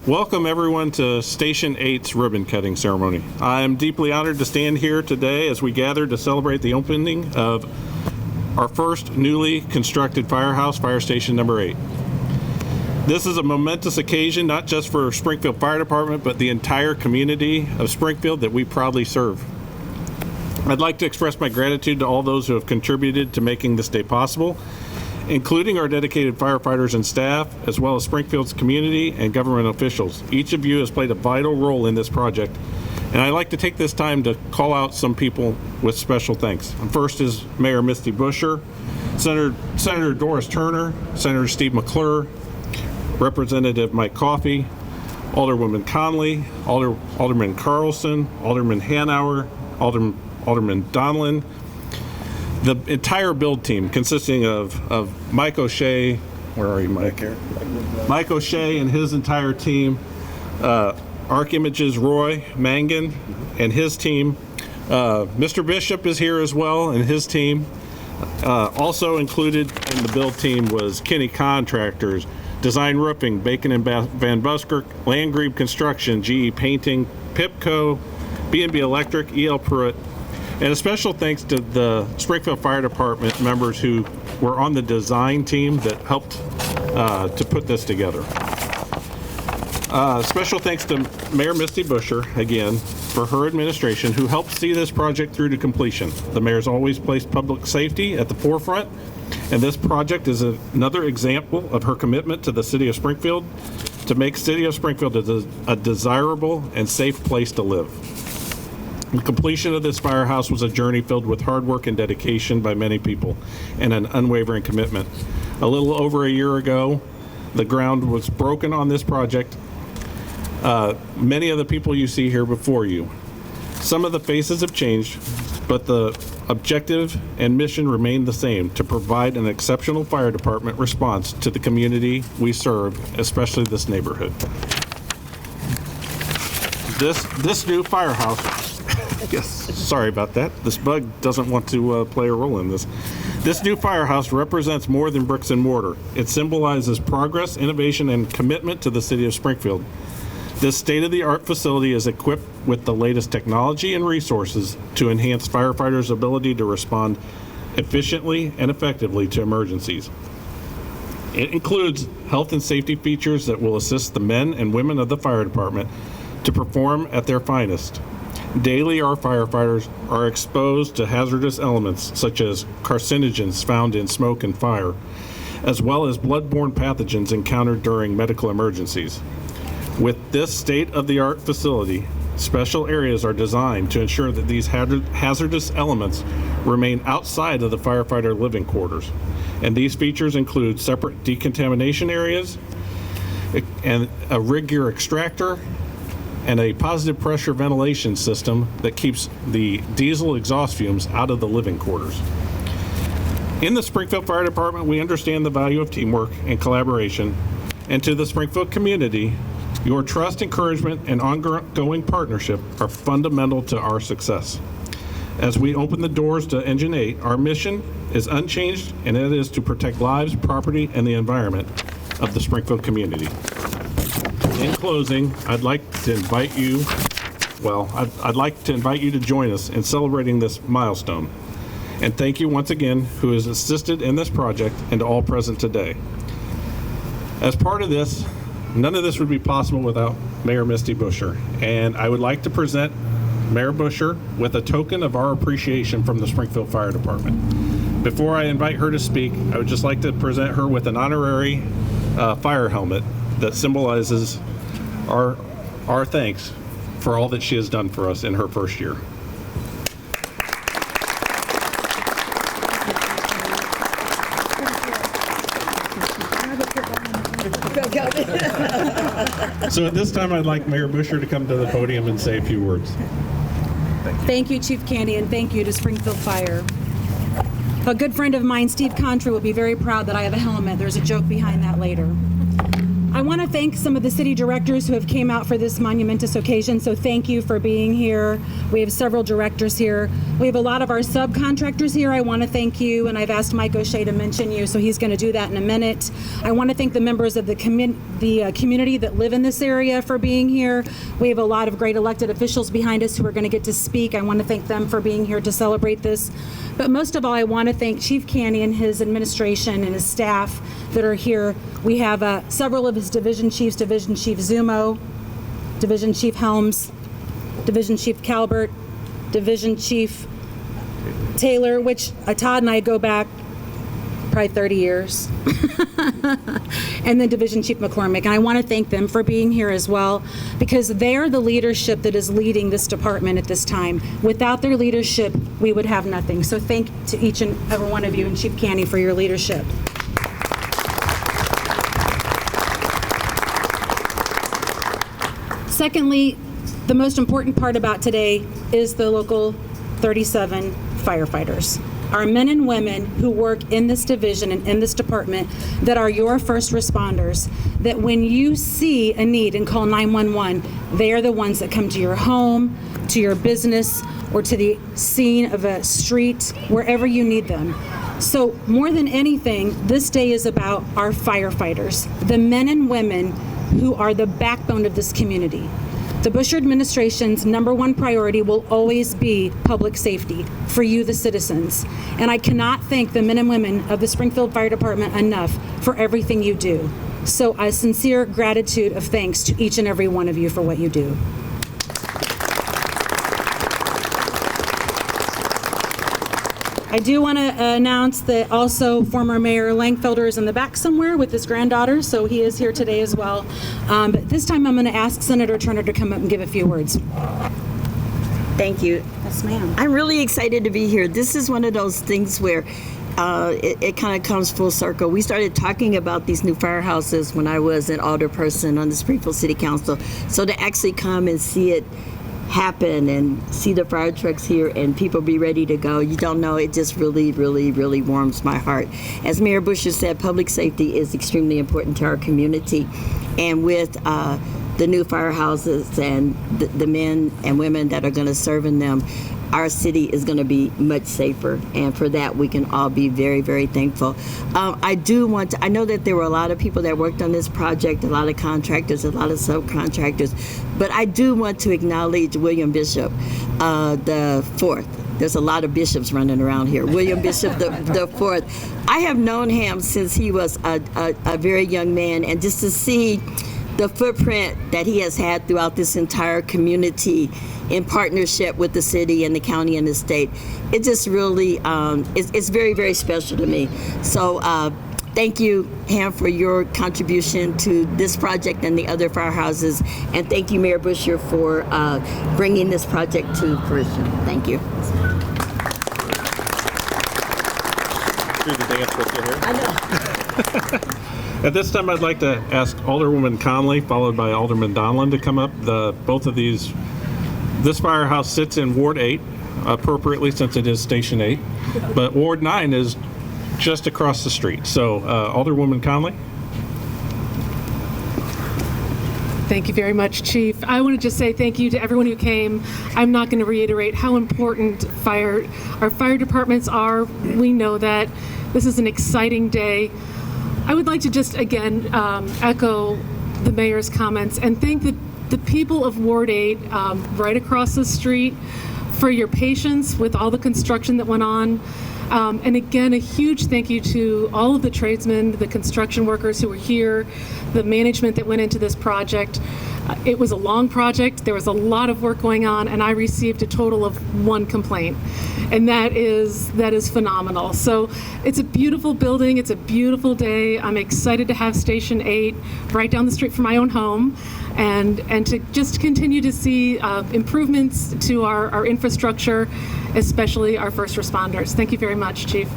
Welcome everyone to Station 8's ribbon cutting ceremony. I am deeply honored to stand here today as we gather to celebrate the opening of our first newly constructed firehouse, Fire Station number 8. This is a momentous occasion not just for Springfield Fire Department, but the entire community of Springfield that we proudly serve. I'd like to express my gratitude to all those who have contributed to making this day possible, including our dedicated firefighters and staff, as well as Springfield's community and government officials. Each of you has played a vital role in this project, and I'd like to take this time to call out some people with special thanks. First is Mayor Misty Buscher, Senator Doris Turner, Senator Steve McClure, Representative Mike Coffey, Alderwoman Conley, Alderman Carlson, Alderman Hanauer, Alderman Donlin, the entire build team consisting of Mike O'Shea, where are you, Mike? Here. Mike O'Shea and his entire team, Arc Images Roy Mangan and his team, Mr. Bishop is here as well and his team. Also included in the build team was Kinney Contractors, Design Roofing, Bacon and Van Buskirk, Landgrebe Construction, GE Painting, PIPCO, B&B Electric, EL Pruitt, and a special thanks to the Springfield Fire Department members who were on the design team that helped to put this together. Special thanks to Mayor Misty Buscher, again, for her administration who helped see this project through to completion. The mayor's always placed public safety at the forefront, and this project is another example of her commitment to the city of Springfield to make city of Springfield a desirable and safe place to live. The completion of this firehouse was a journey filled with hard work and dedication by many people and an unwavering commitment. A little over a year ago, the ground was broken on this project. Many of the people you see here before you. Some of the faces have changed, but the objective and mission remain the same: to provide an exceptional fire department response to the community we serve, especially this neighborhood. This new firehouse, yes, sorry about that. This bug doesn't want to play a role in this. This new firehouse represents more than bricks and mortar. It symbolizes progress, innovation, and commitment to the city of Springfield. This state-of-the-art facility is equipped with the latest technology and resources to enhance firefighters' ability to respond efficiently and effectively to emergencies. It includes health and safety features that will assist the men and women of the fire department to perform at their finest. Daily, our firefighters are exposed to hazardous elements such as carcinogens found in smoke and fire, as well as bloodborne pathogens encountered during medical emergencies. With this state-of-the-art facility, special areas are designed to ensure that these hazardous elements remain outside of the firefighter living quarters. And these features include separate decontamination areas, and a rig gear extractor, and a positive pressure ventilation system that keeps the diesel exhaust fumes out of the living quarters. In the Springfield Fire Department, we understand the value of teamwork and collaboration, and to the Springfield community, your trust, encouragement, and ongoing partnership are fundamental to our success. As we open the doors to Engine 8, our mission is unchanged, and it is to protect lives, property, and the environment of the Springfield community. In closing, I'd like to invite you to join us in celebrating this milestone. And thank you once again who has assisted in this project and to all present today. As part of this, none of this would be possible without Mayor Misty Buscher, and I would like to present Mayor Buscher with a token of our appreciation from the Springfield Fire Department. Before I invite her to speak, I would just like to present her with an honorary fire helmet that symbolizes our thanks for all that she has done for us in her first year. So at this time, I'd like Mayor Buscher to come to the podium and say a few words. Thank you, Chief Candy, and thank you to Springfield Fire. A good friend of mine, Steve Contra, will be very proud that I have a helmet. There's a joke behind that later. I want to thank some of the city directors who have came out for this monumentous occasion, so thank you for being here. We have several directors here. We have a lot of our subcontractors here. I want to thank you, and I've asked Mike O'Shea to mention you, so he's going to do that in a minute. I want to thank the members of the community that live in this area for being here. We have a lot of great elected officials behind us who are going to get to speak. I want to thank them for being here to celebrate this. But most of all, I want to thank Chief Canny and his administration and his staff that are here. We have several of his division chiefs, Division Chief Zumo, Division Chief Helms, Division Chief Calbert, Division Chief Taylor, which Todd and I go back probably 30 years, and then Division Chief McCormick. And I want to thank them for being here as well, because they're the leadership that is leading this department at this time. Without their leadership, we would have nothing. So thank to each and every one of you and Chief Canny for your leadership. Secondly, the most important part about today is the local 37 firefighters. Our men and women who work in this division and in this department that are your first responders, that when you see a need and call 911, they are the ones that come to your home, to your business, or to the scene of a street, wherever you need them. So more than anything, this day is about our firefighters, the men and women who are the backbone of this community. The Bush administration's #1 priority will always be public safety for you, the citizens. And I cannot thank the men and women of the Springfield Fire Department enough for everything you do. So a sincere gratitude of thanks to each and every one of you for what you do. I do want to announce that also former Mayor Langfelder is in the back somewhere with his granddaughter, so he is here today as well. But this time I'm going to ask Senator Turner to come up and give a few words. Thank you. Yes, ma'am. I'm really excited to be here. This is one of those things where it kind of comes full circle. We started talking about these new firehouses when I was an alderperson on the Springfield City Council. So to actually come and see it happen and see the fire trucks here and people be ready to go, you don't know, it just really, really, really warms my heart. As Mayor Busher said, public safety is extremely important to our community. And with the new firehouses and the men and women that are going to serve in them, our city is going to be much safer, and for that we can all be very, very thankful. I know that there were a lot of people that worked on this project, a lot of contractors, a lot of subcontractors, but I do want to acknowledge William Bishop, the fourth. There's a lot of bishops running around here. William Bishop the fourth. I have known him since he was a very young man, and just to see the footprint that he has had throughout this entire community in partnership with the city and the county and the state, it just really, it's very, very special to me. So thank you, Ham, for your contribution to this project and the other firehouses. And thank you, Mayor Busher, for bringing this project to fruition. Thank you. Do the dance with you here. I know. At this time, I'd like to ask Alderwoman Conley, followed by Alderman Donlin, to come up. Both of these, this firehouse sits in Ward 8, appropriately since it is Station 8, but Ward 9 is just across the street. So, Alderwoman Conley. Thank you very much, Chief. I want to just say thank you to everyone who came. I'm not going to reiterate how important our fire departments are. We know that. This is an exciting day. I would like to just, again, echo the mayor's comments and thank the people of Ward 8 right across the street for your patience with all the construction that went on. And again, a huge thank you to all of the tradesmen, the construction workers who were here, the management that went into this project. It was a long project. There was a lot of work going on, and I received a total of 1 complaint. And that is phenomenal. So it's a beautiful building. It's a beautiful day. I'm excited to have Station 8 right down the street from my own home, and to just continue to see improvements to our infrastructure, especially our first responders. Thank you very much, Chief.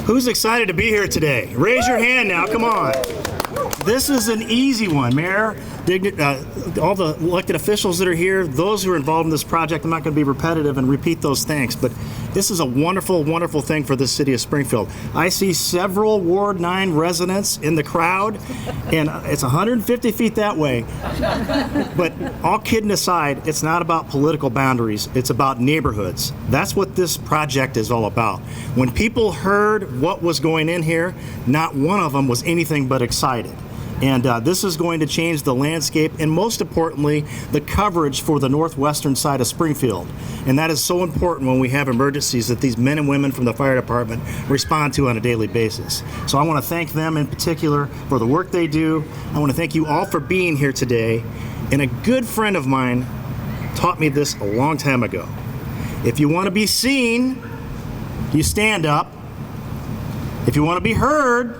Who's excited to be here today? Raise your hand now, come on. This is an easy one, Mayor. all the elected officials that are here, those who are involved in this project. I'm not going to be repetitive and repeat those thanks, but this is a wonderful, wonderful thing for the city of Springfield. I see several Ward 9 residents in the crowd, and it's 150 feet that way. But all kidding aside, it's not about political boundaries. It's about neighborhoods. That's what this project is all about. When people heard what was going in here, not one of them was anything but excited. And this is going to change the landscape and, most importantly, the coverage for the northwestern side of Springfield. And that is so important when we have emergencies that these men and women from the fire department respond to on a daily basis. So I want to thank them in particular for the work they do. I want to thank you all for being here today. And a good friend of mine taught me this a long time ago. If you want to be seen, you stand up. If you want to be heard,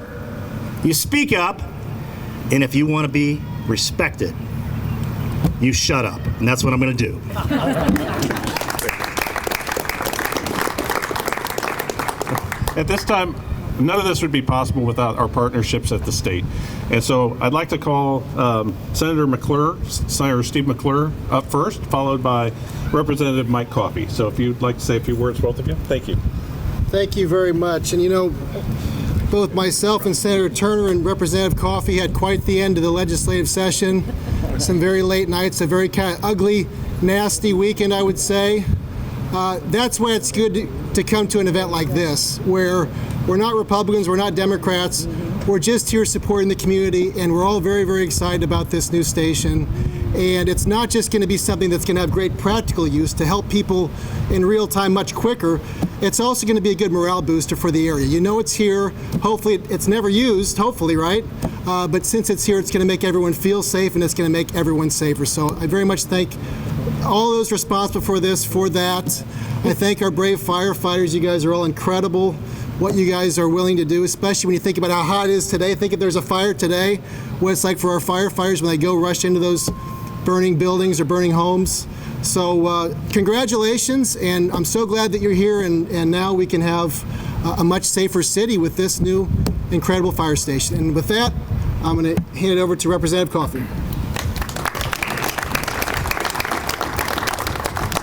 you speak up. And if you want to be respected, you shut up. And that's what I'm going to do. At this time, none of this would be possible without our partnerships at the state. And so I'd like to call Senator Steve McClure up first, followed by Representative Mike Coffey. So if you'd like to say a few words, both of you. Thank you. Thank you very much. And you know, both myself and Senator Turner and Representative Coffey had quite the end of the legislative session. Some very late nights, a very kind of ugly, nasty weekend, I would say. That's why it's good to come to an event like this, where we're not Republicans, we're not Democrats, we're just here supporting the community, and we're all very, very excited about this new station. And it's not just going to be something that's going to have great practical use to help people in real time much quicker. It's also going to be a good morale booster for the area. You know it's here. Hopefully, it's never used, hopefully, right? But since it's here, it's going to make everyone feel safe, and it's going to make everyone safer. So I very much thank all those responsible for this, for that. I thank our brave firefighters. You guys are all incredible. What you guys are willing to do, especially when you think about how hot it is today. Think if there's a fire today, what it's like for our firefighters when they go rush into those burning buildings or burning homes. So congratulations, and I'm so glad that you're here, and now we can have a much safer city with this new incredible fire station. And with that, I'm going to hand it over to Representative Coffey.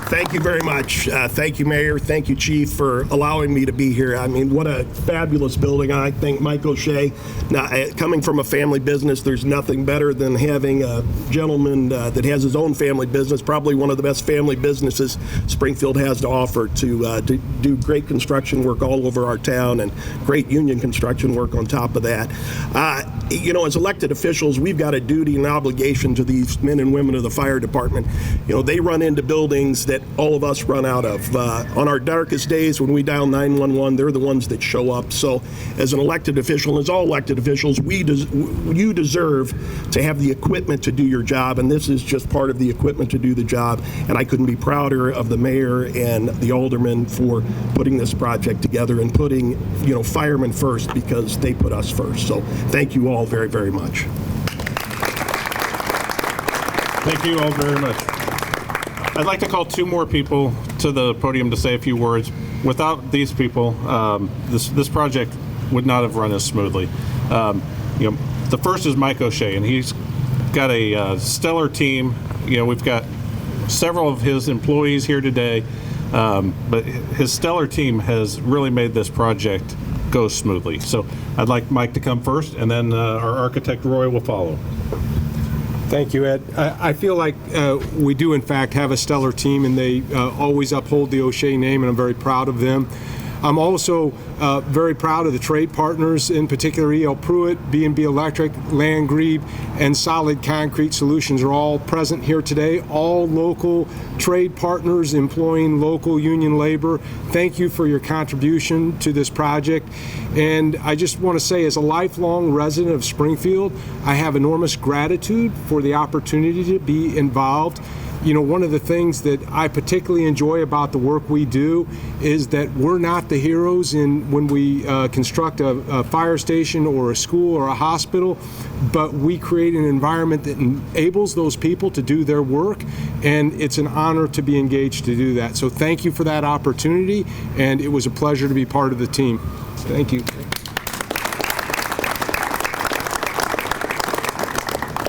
Thank you very much. Thank you, Mayor. Thank you, Chief, for allowing me to be here. I mean, what a fabulous building. I thank Mike O'Shea. Now, coming from a family business, there's nothing better than having a gentleman that has his own family business, probably one of the best family businesses Springfield has to offer, to do great construction work all over our town and great union construction work on top of that. You know, as elected officials, we've got a duty and obligation to these men and women of the fire department. You know, they run into buildings that all of us run out of. On our darkest days when we dial 911, they're the ones that show up. So as an elected official, as all elected officials, you deserve to have the equipment to do your job, and this is just part of the equipment to do the job. And I couldn't be prouder of the mayor and the aldermen for putting this project together and putting, you know, firemen first, because they put us first. So thank you all very, very much. Thank you all very much. I'd like to call two more people to the podium to say a few words. Without these people, this project would not have run as smoothly. You know, the first is Mike O'Shea, and he's got a stellar team. You know, we've got several of his employees here today, but his stellar team has really made this project go smoothly. So I'd like Mike to come first, and then our architect Roy will follow. Thank you, Ed. I feel like we do, in fact, have a stellar team, and they always uphold the O'Shea name, and I'm very proud of them. I'm also very proud of the trade partners, in particular E.L. Pruitt, B&B Electric, Landgrebe, and Solid Concrete Solutions are all present here today. All local trade partners employing local union labor. Thank you for your contribution to this project. And I just want to say, as a lifelong resident of Springfield, I have enormous gratitude for the opportunity to be involved. You know, one of the things that I particularly enjoy about the work we do is that we're not the heroes when we construct a fire station or a school or a hospital, but we create an environment that enables those people to do their work, and it's an honor to be engaged to do that. So thank you for that opportunity, and it was a pleasure to be part of the team. Thank you.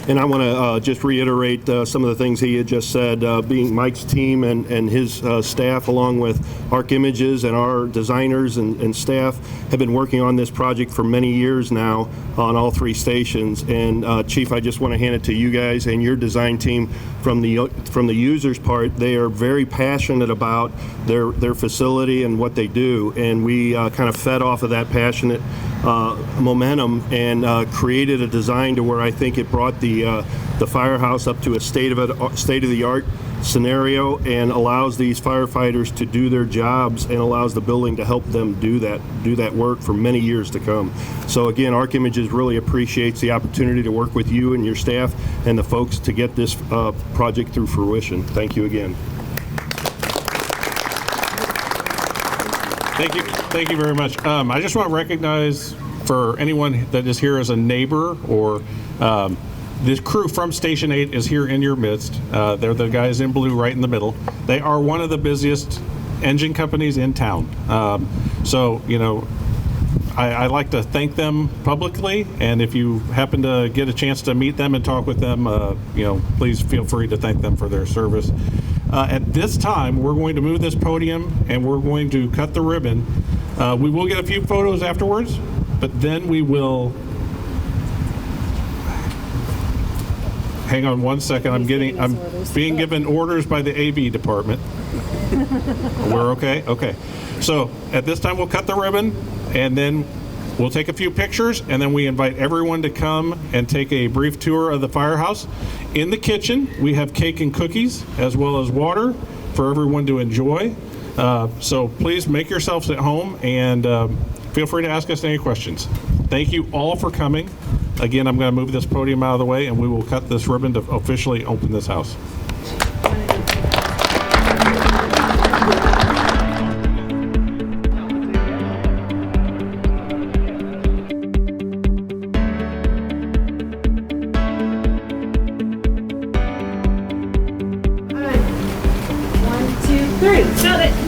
And I want to just reiterate some of the things he had just said, being Mike's team and his staff, along with Arc Images and our designers and staff, have been working on this project for many years now on all 3 stations. And Chief, I just want to hand it to you guys and your design team. From the users' part, they are very passionate about their facility and what they do, and we kind of fed off of that passionate momentum and created a design to where I think it brought the firehouse up to a state-of-the-art scenario and allows these firefighters to do their jobs and allows the building to help them do that work for many years to come. So again, Arc Images really appreciates the opportunity to work with you and your staff and the folks to get this project through fruition. Thank you again. Thank you very much. I just want to recognize for anyone that is here as a neighbor or this crew from Station 8 is here in your midst. They're the guys in blue right in the middle. They are one of the busiest engine companies in town. So, you know, I like to thank them publicly, and if you happen to get a chance to meet them and talk with them, you know, please feel free to thank them for their service. At this time, we're going to move this podium and we're going to cut the ribbon. We will get a few photos afterwards, but then we will. Hang on one second. I'm being given orders by the AV department. We're okay? Okay. So at this time, we'll cut the ribbon, and then we'll take a few pictures, and then we invite everyone to come and take a brief tour of the firehouse. In the kitchen, we have cake and cookies, as well as water for everyone to enjoy. So please make yourselves at home, and feel free to ask us any questions. Thank you all for coming. Again, I'm going to move this podium out of the way, and we will cut this ribbon to officially open this house. One, two, three. Got it.